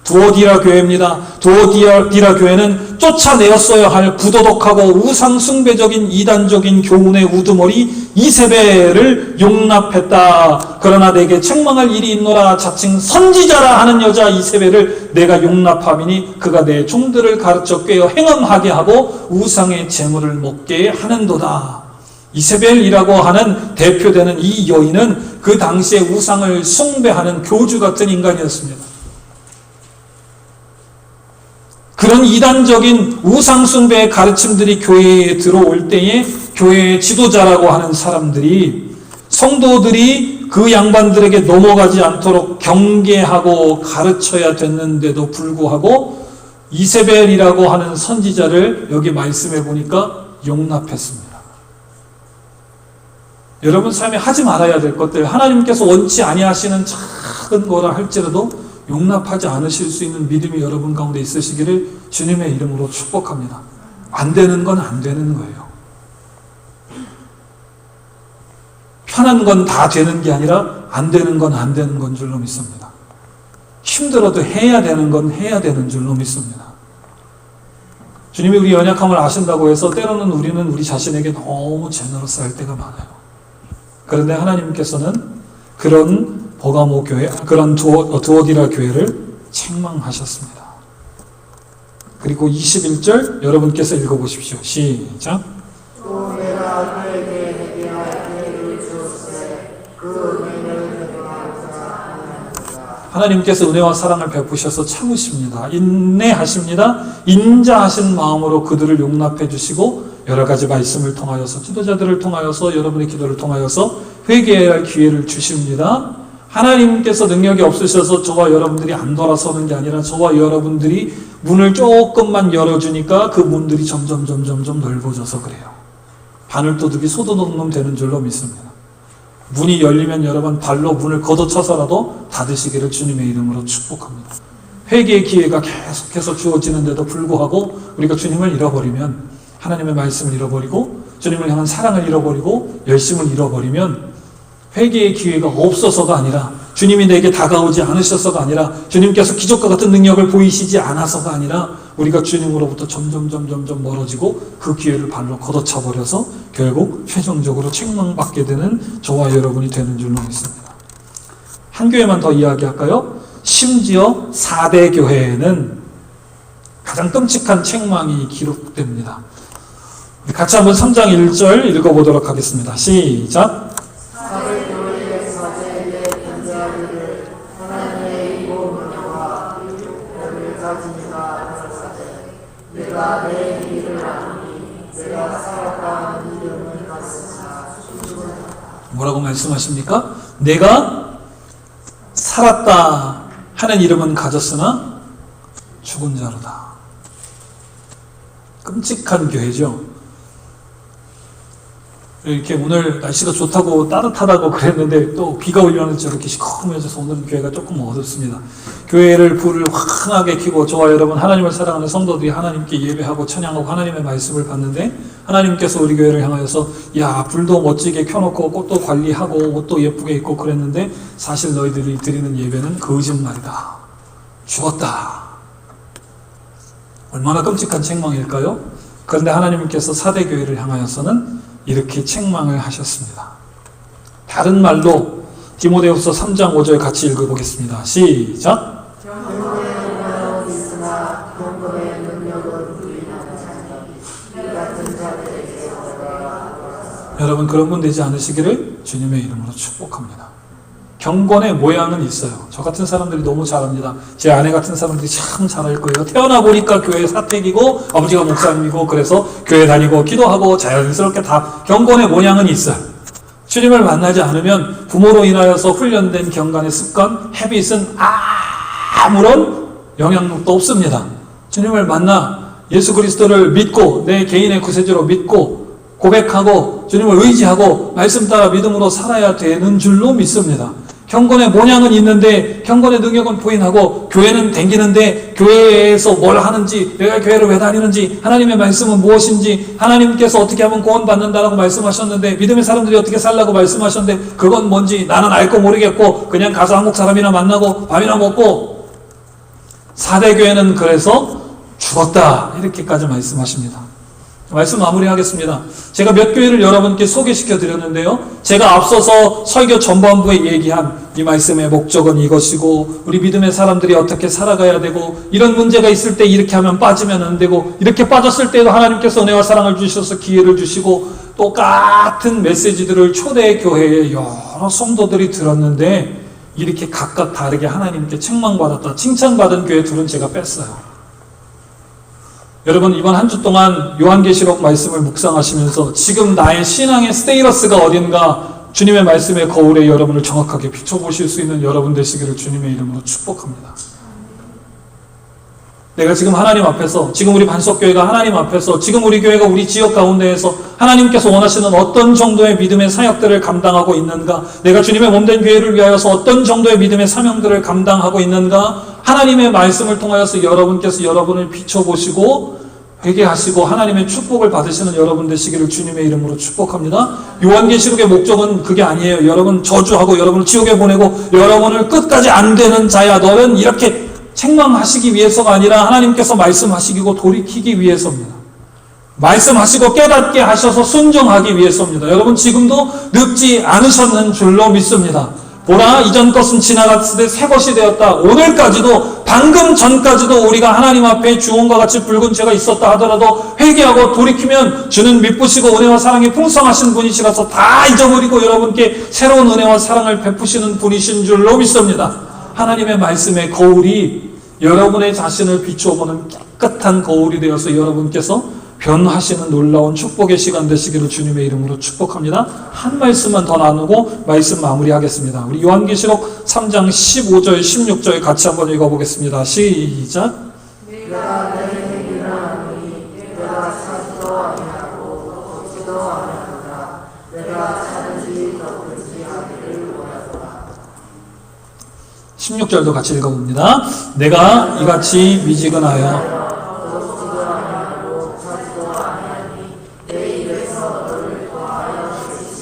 두오디라 교회입니다. 두오디라 교회는 쫓아내었어야 할 부도덕하고 우상숭배적인 이단적인 교훈의 우두머리 이세벨을 용납했다. 그러나 내게 책망할 일이 있노라. 자칭 선지자라 하는 여자 이세벨을 내가 용납함이니 그가 내 종들을 가르쳐 꿰어 행음하게 하고 우상의 제물을 먹게 하는도다. 이세벨이라고 하는 대표되는 이 여인은 그 당시에 우상을 숭배하는 교주 같은 인간이었습니다. 그런 이단적인 우상숭배의 가르침들이 교회에 들어올 때에 교회의 지도자라고 하는 사람들이 성도들이 그 양반들에게 넘어가지 않도록 경계하고 가르쳐야 됐는데도 불구하고 이세벨이라고 하는 선지자를 여기 말씀해 보니까 용납했습니다. 여러분 삶에 하지 말아야 될 것들, 하나님께서 원치 아니하시는 작은 거라 할지라도 용납하지 않으실 수 있는 믿음이 여러분 가운데 있으시기를 주님의 이름으로 축복합니다. 안 되는 건 안 되는 거예요. 편한 건 다 되는 게 아니라 안 되는 건 안 되는 건 줄로 믿습니다. 힘들어도 해야 되는 건 해야 되는 줄로 믿습니다. 주님이 우리 연약함을 아신다고 해서 때로는 우리는 우리 자신에게 너무 제너러스할 때가 많아요. 그런데 하나님께서는 그런 버가모 교회, 그런 두오디라 교회를 책망하셨습니다. 그리고 21절 여러분께서 읽어보십시오. 시작. 또 내가 그에게 회개할 기회를 주었으되 그 은혜를 회개하고자 하느니라. 하나님께서 은혜와 사랑을 베푸셔서 참으십니다. 인내하십니다. 인자하신 마음으로 그들을 용납해 주시고 여러 가지 말씀을 통하여서 지도자들을 통하여서 여러분의 기도를 통하여서 회개해야 할 기회를 주십니다. 하나님께서 능력이 없으셔서 저와 여러분들이 안 돌아서는 게 아니라 저와 여러분들이 문을 조금만 열어주니까 그 문들이 점점 넓어져서 그래요. 바늘도둑이 소도둑놈 되는 줄로 믿습니다. 문이 열리면 여러분 발로 문을 걷어쳐서라도 닫으시기를 주님의 이름으로 축복합니다. 회개의 기회가 계속해서 주어지는데도 불구하고 우리가 주님을 잃어버리면, 하나님의 말씀을 잃어버리고 주님을 향한 사랑을 잃어버리고 열심을 잃어버리면 회개의 기회가 없어서가 아니라, 주님이 내게 다가오지 않으셔서가 아니라, 주님께서 기적과 같은 능력을 보이시지 않아서가 아니라 우리가 주님으로부터 점점 멀어지고 그 기회를 발로 걷어차버려서 결국 최종적으로 책망받게 되는 저와 여러분이 되는 줄로 믿습니다. 한 교회만 더 이야기할까요? 심지어 4대 교회에는 가장 끔찍한 책망이 기록됩니다. 같이 한번 3장 1절 읽어보도록 하겠습니다. 시작. 사대 교회의 사제에게 편지하기를 하나님의 이고문과 육력을 가진 이가 가라사대 내가 내 일을 아노니 내가 살았다는 이름을 가졌으나 죽은 뭐라고 말씀하십니까? 내가 살았다 하는 이름은 가졌으나 죽은 자로다. 끔찍한 교회죠. 이렇게 오늘 날씨가 좋다고 따뜻하다고 그랬는데 또 비가 오려는 저렇게 시커매져서 오늘은 교회가 조금 어둡습니다. 교회를 불을 환하게 켜고 저와 여러분 하나님을 사랑하는 성도들이 하나님께 예배하고 찬양하고 하나님의 말씀을 받는데, 하나님께서 우리 교회를 향하여서 야 불도 멋지게 켜놓고 꽃도 관리하고 옷도 예쁘게 입고 그랬는데 사실 너희들이 드리는 예배는 거짓말이다. 죽었다. 얼마나 끔찍한 책망일까요? 그런데 하나님께서 4대 교회를 향하여서는 이렇게 책망을 하셨습니다. 다른 말로 디모데후서 3장 5절 같이 읽어보겠습니다. 시작. 경건의 능력은 있으나 경건의 능력은 부인하는 자니 이 같은 자들에게 내가 여러분 그런 분 되지 않으시기를 주님의 이름으로 축복합니다. 경건의 모양은 있어요. 저 같은 사람들이 너무 잘합니다. 제 아내 같은 사람들이 참 잘할 거예요. 태어나 보니까 교회 사택이고 아버지가 목사님이고 그래서 교회 다니고 기도하고 자연스럽게 다 경건의 모양은 있어요. 주님을 만나지 않으면 부모로 인하여서 훈련된 경건의 습관, 헤빗은 아무런 영향력도 없습니다. 주님을 만나 예수 그리스도를 믿고 내 개인의 구세주로 믿고 고백하고 주님을 의지하고 말씀 따라 믿음으로 살아야 되는 줄로 믿습니다. 경건의 모양은 있는데 경건의 능력은 부인하고 교회는 댕기는데 교회에서 뭘 하는지, 내가 교회를 왜 다니는지, 하나님의 말씀은 무엇인지, 하나님께서 어떻게 하면 구원받는다라고 말씀하셨는데 믿음의 사람들이 어떻게 살라고 말씀하셨는데 그건 뭔지 나는 알고 모르겠고 그냥 가서 한국 사람이나 만나고 밥이나 먹고. 4대 교회는 그래서 죽었다 이렇게까지 말씀하십니다. 말씀 마무리하겠습니다. 제가 몇 교회를 여러분께 소개시켜 드렸는데요. 제가 앞서서 설교 전반부에 얘기한 이 말씀의 목적은 이것이고 우리 믿음의 사람들이 어떻게 살아가야 되고 이런 문제가 있을 때 이렇게 하면 빠지면 안 되고 이렇게 빠졌을 때도 하나님께서 은혜와 사랑을 주셔서 기회를 주시고 똑같은 메시지들을 초대 교회의 여러 성도들이 들었는데 이렇게 각각 다르게 하나님께 책망받았다, 칭찬받은 교회 둘은 제가 뺐어요. 여러분 이번 한 주 동안 요한계시록 말씀을 묵상하시면서 지금 나의 신앙의 스테이러스가 어딘가 주님의 말씀의 거울에 여러분을 정확하게 비춰보실 수 있는 여러분 되시기를 주님의 이름으로 축복합니다. 내가 지금 하나님 앞에서, 지금 우리 반석교회가 하나님 앞에서, 지금 우리 교회가 우리 지역 가운데에서 하나님께서 원하시는 어떤 정도의 믿음의 사역들을 감당하고 있는가, 내가 주님의 몸된 교회를 위하여서 어떤 정도의 믿음의 사명들을 감당하고 있는가, 하나님의 말씀을 통하여서 여러분께서 여러분을 비춰보시고 회개하시고 하나님의 축복을 받으시는 여러분 되시기를 주님의 이름으로 축복합니다. 요한계시록의 목적은 그게 아니에요. 여러분 저주하고 여러분을 지옥에 보내고 여러분을 끝까지 안 되는 자야 너는 이렇게 책망하시기 위해서가 아니라 하나님께서 말씀하시고 돌이키기 위해서입니다. 말씀하시고 깨닫게 하셔서 순종하기 위해서입니다. 여러분 지금도 늙지 않으셨는 줄로 믿습니다. 보라 이전 것은 지나갔을 때 새 것이 되었다. 오늘까지도 방금 전까지도 우리가 하나님 앞에 주홍과 같이 붉은 죄가 있었다 하더라도 회개하고 돌이키면 주는 미쁘시고 은혜와 사랑이 풍성하신 분이시라서 다 잊어버리고 여러분께 새로운 은혜와 사랑을 베푸시는 분이신 줄로 믿습니다. 하나님의 말씀의 거울이 여러분의 자신을 비추어보는 깨끗한 거울이 되어서 여러분께서 변하시는 놀라운 축복의 시간 되시기를 주님의 이름으로 축복합니다. 한 말씀만 더 나누고 말씀 마무리하겠습니다. 우리 요한계시록 3장 15절 16절 같이 한번 읽어보겠습니다. 시작. 내가 내 행위를 아노니 내가 찾지도 아니하고 걷지도 아니하노라. 내가 찾은지 걷든지 하기를 원하노라. 16절도 같이 읽어봅니다. 내가 이같이 미지근하여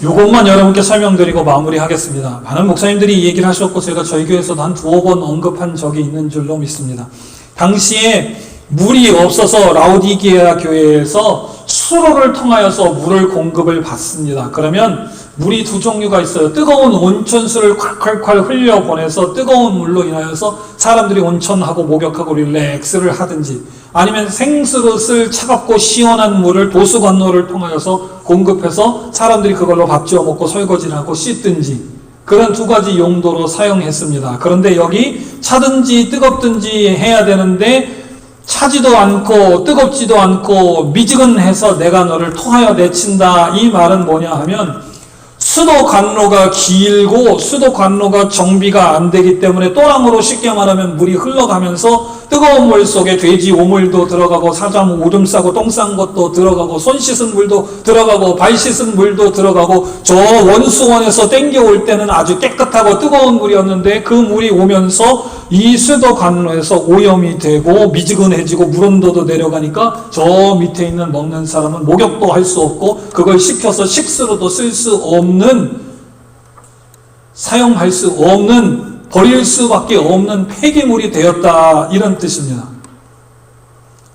요것만 여러분께 설명드리고 마무리하겠습니다. 많은 목사님들이 이 얘기를 하셨고 제가 저희 교회에서도 한 두어 번 언급한 적이 있는 줄로 믿습니다. 당시에 물이 없어서 라오디게아 교회에서 수로를 통하여서 물을 공급을 받습니다. 그러면 물이 두 종류가 있어요. 뜨거운 온천수를 콸콸콸 흘려보내서 뜨거운 물로 인하여서 사람들이 온천하고 목욕하고 릴렉스를 하든지 아니면 생수로 쓸 차갑고 시원한 물을 도수관로를 통하여서 공급해서 사람들이 그걸로 밥 지어 먹고 설거지를 하고 씻든지 그런 두 가지 용도로 사용했습니다. 그런데 여기 차든지 뜨겁든지 해야 되는데 차지도 않고 뜨겁지도 않고 미지근해서 내가 너를 토하여 내친다. 이 말은 뭐냐 하면 수도 관로가 길고 수도 관로가 정비가 안 되기 때문에 또랑으로 쉽게 말하면 물이 흘러가면서 뜨거운 물 속에 돼지 오물도 들어가고 사자무 오줌 싸고 똥 싼 것도 들어가고 손 씻은 물도 들어가고 발 씻은 물도 들어가고 저 원수원에서 땡겨올 때는 아주 깨끗하고 뜨거운 물이었는데 그 물이 오면서 이 수도 관로에서 오염이 되고 미지근해지고 물온도도 내려가니까 저 밑에 있는 먹는 사람은 목욕도 할 수 없고 그걸 식혀서 식수로도 쓸 수 없는 사용할 수 없는 버릴 수밖에 없는 폐기물이 되었다 이런 뜻입니다.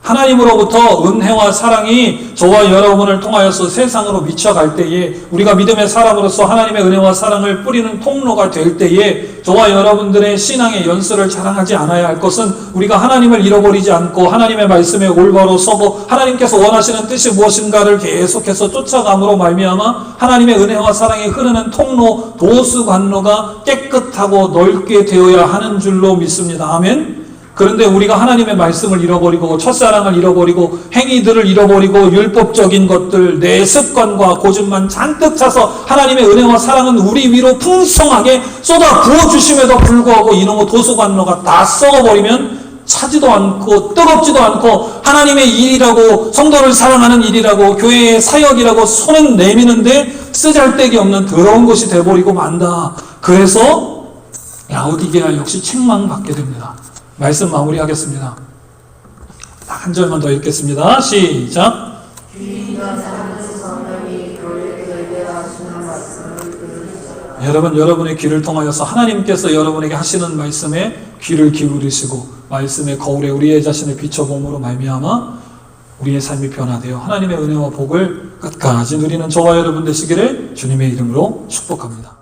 하나님으로부터 은혜와 사랑이 저와 여러분을 통하여서 세상으로 미쳐갈 때에 우리가 믿음의 사람으로서 하나님의 은혜와 사랑을 뿌리는 통로가 될 때에 저와 여러분들의 신앙의 연수를 자랑하지 않아야 할 것은 우리가 하나님을 잃어버리지 않고 하나님의 말씀에 올바로 서고 하나님께서 원하시는 뜻이 무엇인가를 계속해서 쫓아감으로 말미암아 하나님의 은혜와 사랑이 흐르는 통로 도수관로가 깨끗하고 넓게 되어야 하는 줄로 믿습니다. 아멘. 그런데 우리가 하나님의 말씀을 잃어버리고 첫사랑을 잃어버리고 행위들을 잃어버리고 율법적인 것들 내 습관과 고집만 잔뜩 차서 하나님의 은혜와 사랑은 우리 위로 풍성하게 쏟아 부어주심에도 불구하고 이놈의 도수관로가 다 썩어버리면 차지도 않고 뜨겁지도 않고 하나님의 일이라고 성도를 사랑하는 일이라고 교회의 사역이라고 손은 내미는데 쓰잘데기 없는 더러운 것이 돼버리고 만다. 그래서 라오디게아 역시 책망받게 됩니다. 말씀 마무리하겠습니다. 한 절만 더 읽겠습니다. 시작. 여러분의 귀를 통하여서 하나님께서 여러분에게 하시는 말씀에 귀를 기울이시고 말씀의 거울에 우리의 자신을 비춰봄으로 말미암아 우리의 삶이 변화되어 하나님의 은혜와 복을 끝까지 누리는 저와 여러분 되시기를 주님의 이름으로 축복합니다.